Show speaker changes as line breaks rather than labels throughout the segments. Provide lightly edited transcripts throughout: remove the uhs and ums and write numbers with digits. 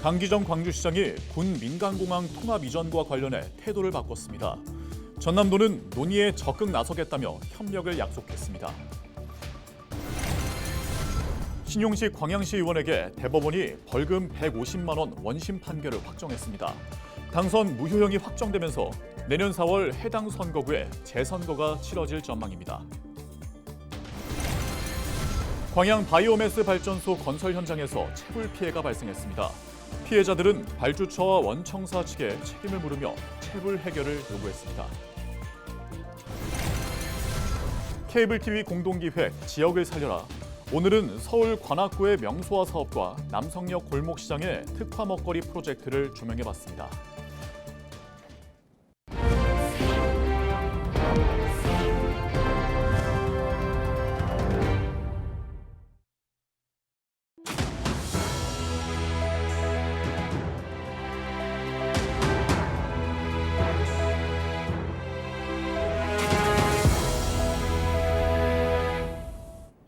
강기정 광주시장이 군 민간공항 통합 이전과 관련해 태도를 바꿨습니다. 전남도는 논의에 적극 나서겠다며 협력을 약속했습니다. 신용식 광양시 의원에게 대법원이 벌금 150만 원 원심 판결을 확정했습니다. 당선 무효형이 확정되면서 내년 4월 해당 선거구에 재선거가 치러질 전망입니다. 광양 바이오매스 발전소 건설 현장에서 채굴 피해가 발생했습니다. 피해자들은 발주처와 원청사 측에 책임을 물으며 채굴 해결을 요구했습니다. 케이블 TV 공동기획 지역을 살려라. 오늘은 서울 관악구의 명소화 사업과 남성역 골목시장의 특화 먹거리 프로젝트를 조명해봤습니다.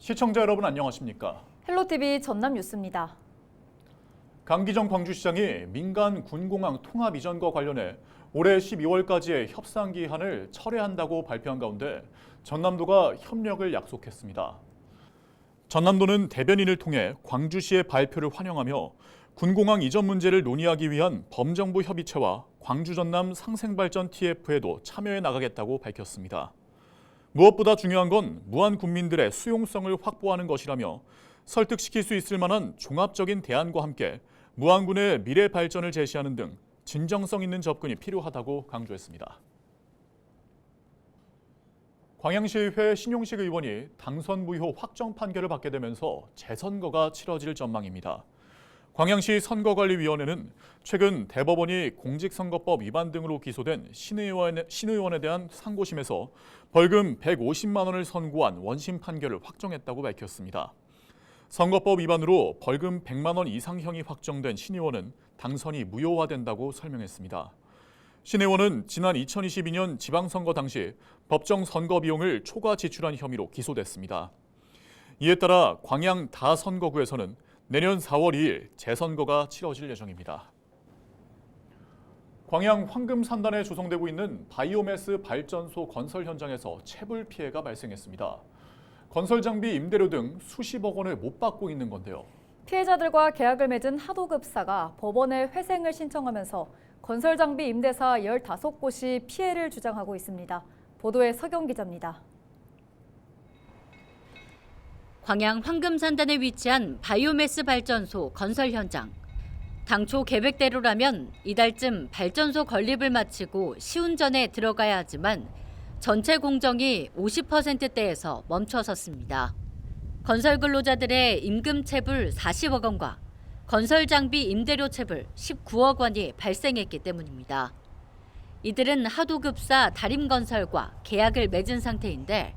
시청자 여러분 안녕하십니까?
헬로티비 전남 뉴스입니다.
강기정 광주시장이 민간 군공항 통합 이전과 관련해 올해 12월까지의 협상 기한을 철회한다고 발표한 가운데 전남도가 협력을 약속했습니다. 전남도는 대변인을 통해 광주시의 발표를 환영하며 군공항 이전 문제를 논의하기 위한 범정부 협의체와 광주-전남 상생발전 TF에도 참여해 나가겠다고 밝혔습니다. 무엇보다 중요한 건 무안 군민들의 수용성을 확보하는 것이라며 설득시킬 수 있을 만한 종합적인 대안과 함께 무안군의 미래 발전을 제시하는 등 진정성 있는 접근이 필요하다고 강조했습니다. 광양시의회 신용식 의원이 당선 무효 확정 판결을 받게 되면서 재선거가 치러질 전망입니다. 광양시 선거관리위원회는 최근 대법원이 공직선거법 위반 등으로 기소된 신 의원에 대한 상고심에서 벌금 150만 원을 선고한 원심 판결을 확정했다고 밝혔습니다. 선거법 위반으로 벌금 100만 원 이상형이 확정된 신 의원은 당선이 무효화된다고 설명했습니다. 신 의원은 지난 2022년 지방선거 당시 법정 선거 비용을 초과 지출한 혐의로 기소됐습니다. 이에 따라 광양 다선거구에서는 내년 4월 2일 재선거가 치러질 예정입니다. 광양 황금산단에 조성되고 있는 바이오매스 발전소 건설 현장에서 채불 피해가 발생했습니다. 건설 장비 임대료 등 수십억 원을 못 받고 있는 건데요.
피해자들과 계약을 맺은 하도급사가 법원에 회생을 신청하면서 건설 장비 임대사 15곳이 피해를 주장하고 있습니다. 보도에 서경 기자입니다.
광양 황금산단에 위치한 바이오매스 발전소 건설 현장. 당초 계획대로라면 이달쯤 발전소 건립을 마치고 시운전에 들어가야 하지만 전체 공정이 50%대에서 멈춰섰습니다. 건설 근로자들의 임금 체불 40억 원과 건설 장비 임대료 체불 19억 원이 발생했기 때문입니다. 이들은 하도급사 다림건설과 계약을 맺은 상태인데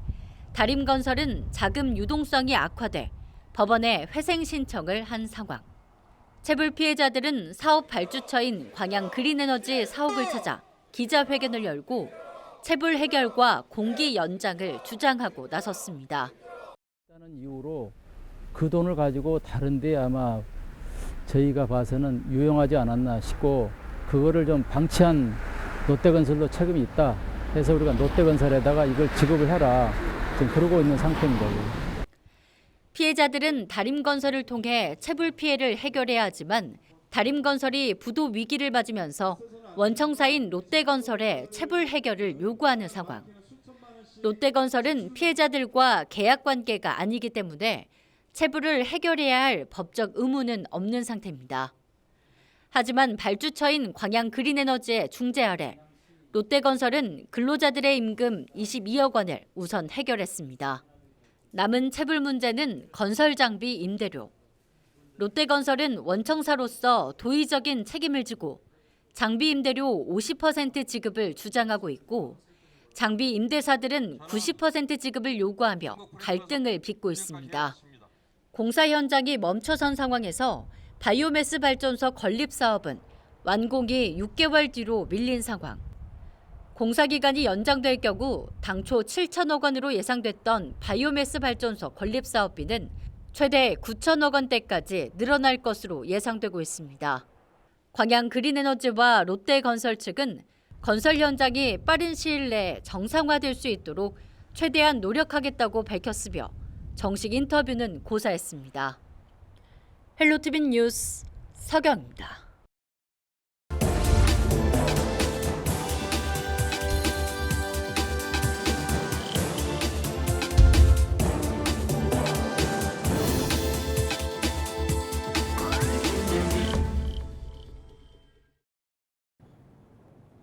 다림건설은 자금 유동성이 악화돼 법원에 회생 신청을 한 상황. 체불 피해자들은 사업 발주처인 광양 그린에너지 사옥을 찾아 기자회견을 열고 체불 해결과 공기 연장을 주장하고 나섰습니다.
라는 이유로 그 돈을 가지고 다른 데 아마 저희가 봐서는 유용하지 않았나 싶고 그거를 좀 방치한 롯데건설도 책임이 있다 해서 우리가 롯데건설에다가 이걸 지급을 해라. 지금 그러고 있는 상태입니다.
피해자들은 다림건설을 통해 체불 피해를 해결해야 하지만 다림건설이 부도 위기를 맞으면서 원청사인 롯데건설에 체불 해결을 요구하는 상황. 롯데건설은 피해자들과 계약 관계가 아니기 때문에 체불을 해결해야 할 법적 의무는 없는 상태입니다. 하지만 발주처인 광양 그린에너지의 중재 아래 롯데건설은 근로자들의 임금 22억 원을 우선 해결했습니다. 남은 체불 문제는 건설 장비 임대료. 롯데건설은 원청사로서 도의적인 책임을 지고 장비 임대료 50% 지급을 주장하고 있고 장비 임대사들은 90% 지급을 요구하며 갈등을 빚고 있습니다. 공사 현장이 멈춰선 상황에서 바이오매스 발전소 건립 사업은 완공이 6개월 뒤로 밀린 상황. 공사 기간이 연장될 경우 당초 7천억 원으로 예상됐던 바이오매스 발전소 건립 사업비는 최대 9천억 원대까지 늘어날 것으로 예상되고 있습니다. 광양 그린에너지와 롯데건설 측은 건설 현장이 빠른 시일 내에 정상화될 수 있도록 최대한 노력하겠다고 밝혔으며 정식 인터뷰는 고사했습니다. 헬로티비 뉴스 서경입니다.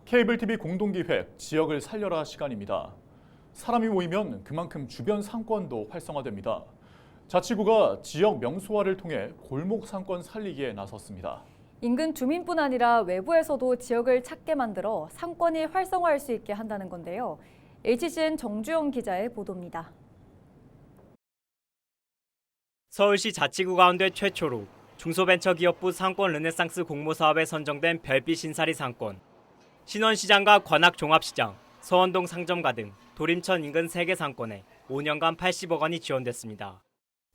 케이블 TV 공동기획 지역을 살려라 시간입니다. 사람이 모이면 그만큼 주변 상권도 활성화됩니다. 자치구가 지역 명소화를 통해 골목 상권 살리기에 나섰습니다.
인근 주민뿐 아니라 외부에서도 지역을 찾게 만들어 상권이 활성화할 수 있게 한다는 건데요. HCN 정주영 기자의 보도입니다.
서울시 자치구 가운데 최초로 중소벤처기업부 상권 르네상스 공모사업에 선정된 별빛 신사리 상권. 신원시장과 관악종합시장, 서원동 상점가 등 도림천 인근 3개 상권에 5년간 80억 원이 지원됐습니다.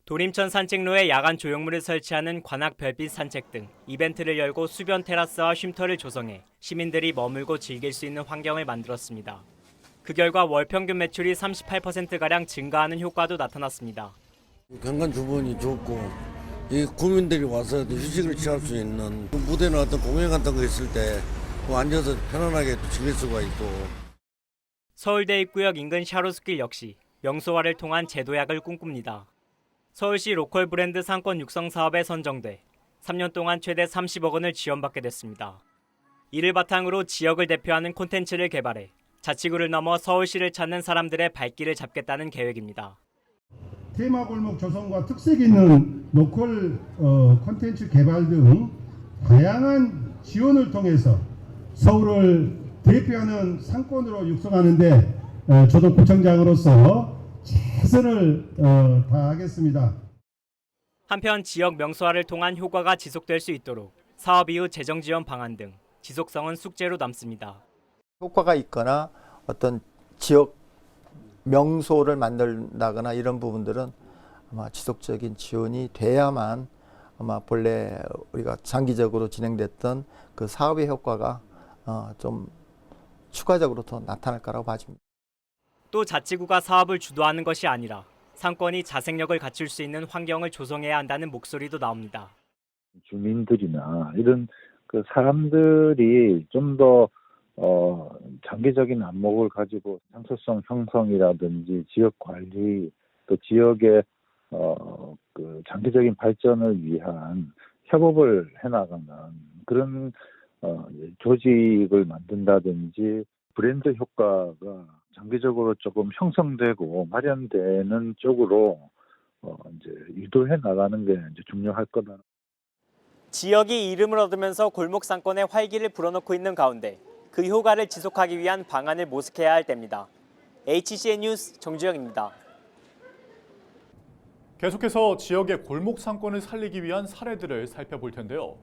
도림천 산책로에 야간 조형물을 설치하는 관악 별빛 산책 등 이벤트를 열고 수변 테라스와 쉼터를 조성해 시민들이 머물고 즐길 수 있는 환경을 만들었습니다. 그 결과 월 평균 매출이 38%가량 증가하는 효과도 나타났습니다.
경관 주변이 좋고 이 구민들이 와서 휴식을 취할 수 있는 무대나 어떤 공연 같은 거 있을 때 앉아서 편안하게 즐길 수가 있고.
서울대 입구역 인근 샤로스길 역시 명소화를 통한 제도약을 꿈꿉니다. 서울시 로컬 브랜드 상권 육성 사업에 선정돼 3년 동안 최대 30억 원을 지원받게 됐습니다. 이를 바탕으로 지역을 대표하는 콘텐츠를 개발해 자치구를 넘어 서울시를 찾는 사람들의 발길을 잡겠다는 계획입니다.
테마골목 조성과 특색 있는 로컬 콘텐츠 개발 등 다양한 지원을 통해서 서울을 대표하는 상권으로 육성하는 데 저도 구청장으로서 최선을 다하겠습니다.
한편 지역 명소화를 통한 효과가 지속될 수 있도록 사업 이후 재정 지원 방안 등 지속성은 숙제로 남습니다.
효과가 있거나 어떤 지역 명소를 만든다거나 이런 부분들은 아마 지속적인 지원이 돼야만 아마 본래 우리가 장기적으로 진행됐던 그 사업의 효과가 좀 추가적으로 더 나타날 거라고 봐집니다.
또 자치구가 사업을 주도하는 것이 아니라 상권이 자생력을 갖출 수 있는 환경을 조성해야 한다는 목소리도 나옵니다.
주민들이나 이런 그 사람들이 좀 더 장기적인 안목을 가지고 장소성 형성이라든지 지역 관리 또 지역의 그 장기적인 발전을 위한 협업을 해나가는 그런 조직을 만든다든지 브랜드 효과가 장기적으로 조금 형성되고 마련되는 쪽으로 이제 유도해 나가는 게 이제 중요할 거다.
지역이 이름을 얻으면서 골목 상권에 활기를 불어넣고 있는 가운데 그 효과를 지속하기 위한 방안을 모색해야 할 때입니다. HCN 뉴스 정주영입니다.
계속해서 지역의 골목 상권을 살리기 위한 사례들을 살펴볼 텐데요.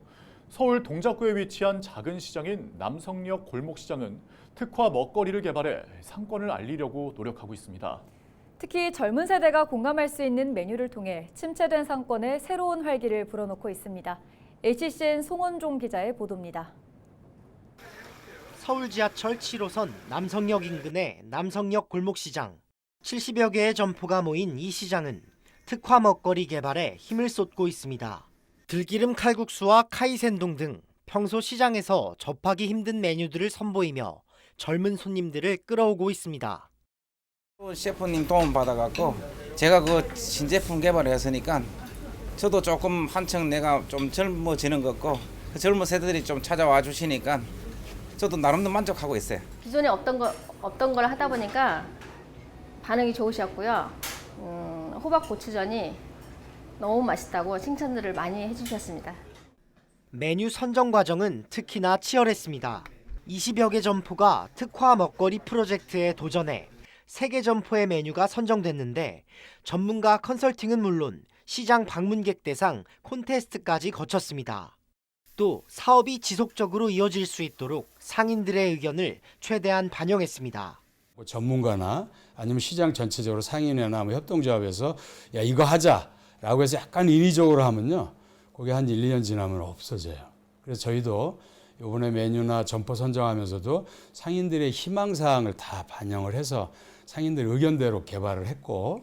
서울 동작구에 위치한 작은 시장인 남성역 골목시장은 특화 먹거리를 개발해 상권을 알리려고 노력하고 있습니다.
특히 젊은 세대가 공감할 수 있는 메뉴를 통해 침체된 상권에 새로운 활기를 불어넣고 있습니다. HCN 송원종 기자의 보도입니다.
서울 지하철 7호선 남성역 인근의 남성역 골목시장. 70여 개의 점포가 모인 이 시장은 특화 먹거리 개발에 힘을 쏟고 있습니다. 들기름 칼국수와 카이센동 등 평소 시장에서 접하기 힘든 메뉴들을 선보이며 젊은 손님들을 끌어오고 있습니다.
셰프님 도움 받아갖고 제가 그 신제품 개발을 했으니까 저도 조금 한층 내가 좀 젊어지는 것 같고 그 젊은 세대들이 좀 찾아와 주시니까 저도 나름대로 만족하고 있어요.
기존에 없던 걸 하다 보니까 반응이 좋으셨고요. 호박 고추전이 너무 맛있다고 칭찬들을 많이 해주셨습니다.
메뉴 선정 과정은 특히나 치열했습니다. 20여 개 점포가 특화 먹거리 프로젝트에 도전해 3개 점포의 메뉴가 선정됐는데 전문가 컨설팅은 물론 시장 방문객 대상 콘테스트까지 거쳤습니다. 또 사업이 지속적으로 이어질 수 있도록 상인들의 의견을 최대한 반영했습니다.
전문가나 아니면 시장 전체적으로 상인회나 협동조합에서 야 이거 하자라고 해서 약간 인위적으로 하면요. 그게 한 1, 2년 지나면 없어져요. 그래서 저희도 이번에 메뉴나 점포 선정하면서도 상인들의 희망사항을 다 반영을 해서 상인들 의견대로 개발을 했고,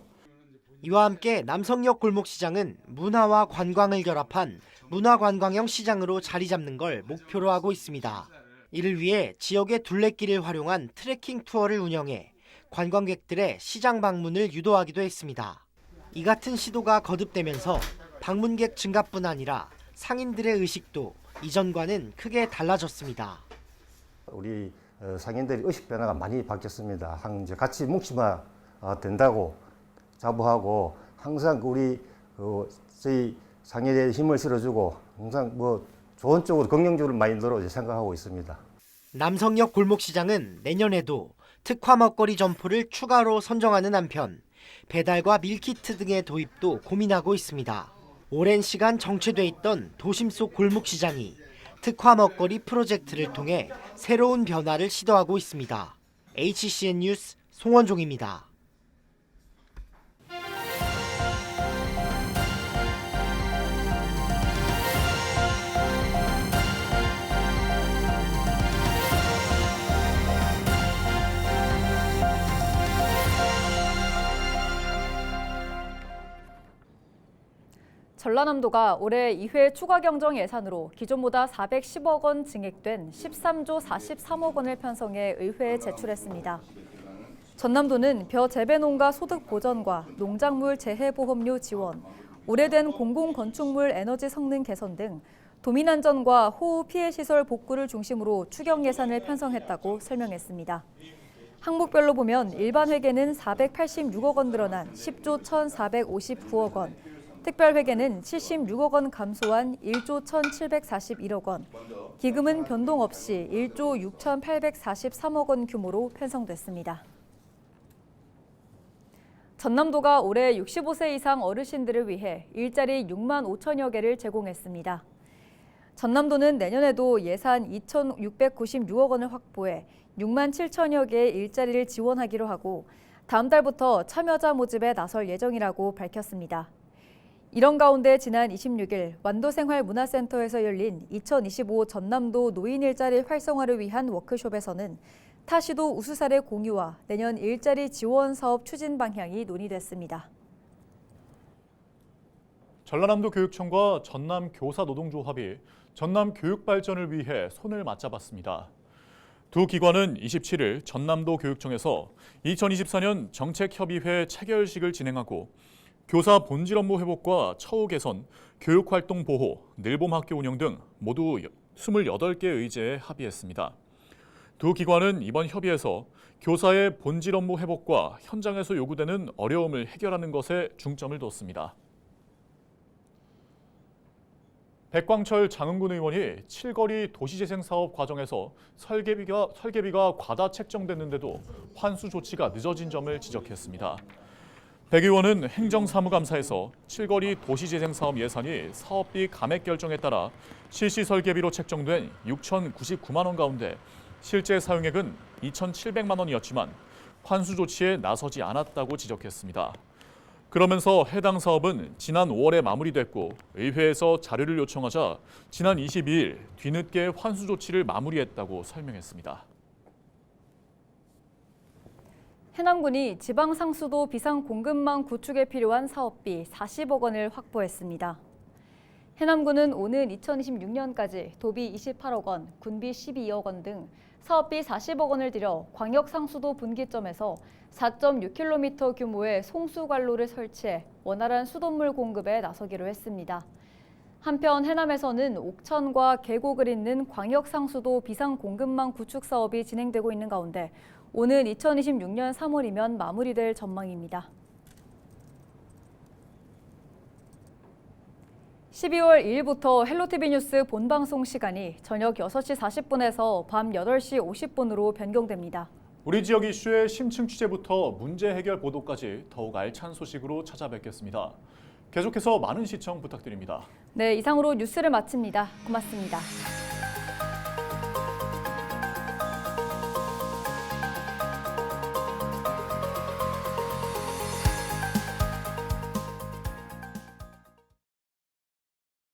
이와 함께 남성역 골목시장은 문화와 관광을 결합한 문화관광형 시장으로 자리 잡는 걸 목표로 하고 있습니다. 이를 위해 지역의 둘레길을 활용한 트레킹 투어를 운영해 관광객들의 시장 방문을 유도하기도 했습니다. 이 같은 시도가 거듭되면서 방문객 증가뿐 아니라 상인들의 의식도 이전과는 크게 달라졌습니다.
우리 상인들의 의식 변화가 많이 바뀌었습니다. 이제 같이 뭉치면 된다고 자부하고 항상 우리 저희 상인에 힘을 실어주고 항상 좋은 쪽으로 긍정적으로 마인드로 생각하고 있습니다.
남성역 골목시장은 내년에도 특화 먹거리 점포를 추가로 선정하는 한편 배달과 밀키트 등의 도입도 고민하고 있습니다. 오랜 시간 정체돼 있던 도심 속 골목시장이 특화 먹거리 프로젝트를 통해 새로운 변화를 시도하고 있습니다. HCN 뉴스 송원종입니다.
전라남도가 올해 2회 추가 경정 예산으로 기존보다 410억 원 증액된 13조 43억 원을 편성해 의회에 제출했습니다. 전남도는 벼 재배 농가 소득 보전과 농작물 재해보험료 지원, 오래된 공공건축물 에너지 성능 개선 등 도민 안전과 호우 피해 시설 복구를 중심으로 추경 예산을 편성했다고 설명했습니다. 항목별로 보면 일반 회계는 486억 원 늘어난 10조 1,459억 원, 특별회계는 76억 원 감소한 1조 1,741억 원, 기금은 변동 없이 1조 6,843억 원 규모로 편성됐습니다. 전남도가 올해 65세 이상 어르신들을 위해 일자리 6만 5천여 개를 제공했습니다. 전남도는 내년에도 예산 2,696억 원을 확보해 6만 7천여 개의 일자리를 지원하기로 하고 다음 달부터 참여자 모집에 나설 예정이라고 밝혔습니다. 이런 가운데 지난 26일 완도생활문화센터에서 열린 2025 전남도 노인 일자리 활성화를 위한 워크숍에서는 타시도 우수 사례 공유와 내년 일자리 지원 사업 추진 방향이 논의됐습니다.
전라남도 교육청과 전남 교사노동조합이 전남 교육 발전을 위해 손을 맞잡았습니다. 두 기관은 27일 전남도 교육청에서 2024년 정책협의회 체결식을 진행하고 교사 본질 업무 회복과 처우 개선, 교육활동 보호, 늘봄 학교 운영 등 모두 28개 의제에 합의했습니다. 두 기관은 이번 협의에서 교사의 본질 업무 회복과 현장에서 요구되는 어려움을 해결하는 것에 중점을 뒀습니다. 백광철 장흥군 의원이 칠거리 도시재생 사업 과정에서 설계비가 과다 책정됐는데도 환수 조치가 늦어진 점을 지적했습니다. 백 의원은 행정사무감사에서 칠거리 도시재생 사업 예산이 사업비 감액 결정에 따라 실시 설계비로 책정된 6,099만 원 가운데 실제 사용액은 2,700만 원이었지만 환수 조치에 나서지 않았다고 지적했습니다. 그러면서 해당 사업은 지난 5월에 마무리됐고 의회에서 자료를 요청하자 지난 22일 뒤늦게 환수 조치를 마무리했다고 설명했습니다.
해남군이 지방상수도 비상공급망 구축에 필요한 사업비 40억 원을 확보했습니다. 해남군은 오는 2026년까지 도비 28억 원, 군비 12억 원 등 사업비 40억 원을 들여 광역상수도 분기점에서 4.6km 규모의 송수관로를 설치해 원활한 수돗물 공급에 나서기로 했습니다. 한편 해남에서는 옥천과 계곡을 잇는 광역상수도 비상공급망 구축 사업이 진행되고 있는 가운데 오는 2026년 3월이면 마무리될 전망입니다. 12월 2일부터 헬로티비 뉴스 본방송 시간이 저녁 6시 40분에서 밤 8시 50분으로 변경됩니다.
우리 지역 이슈의 심층 취재부터 문제 해결 보도까지 더욱 알찬 소식으로 찾아뵙겠습니다. 계속해서 많은 시청 부탁드립니다.
네, 이상으로 뉴스를 마칩니다. 고맙습니다.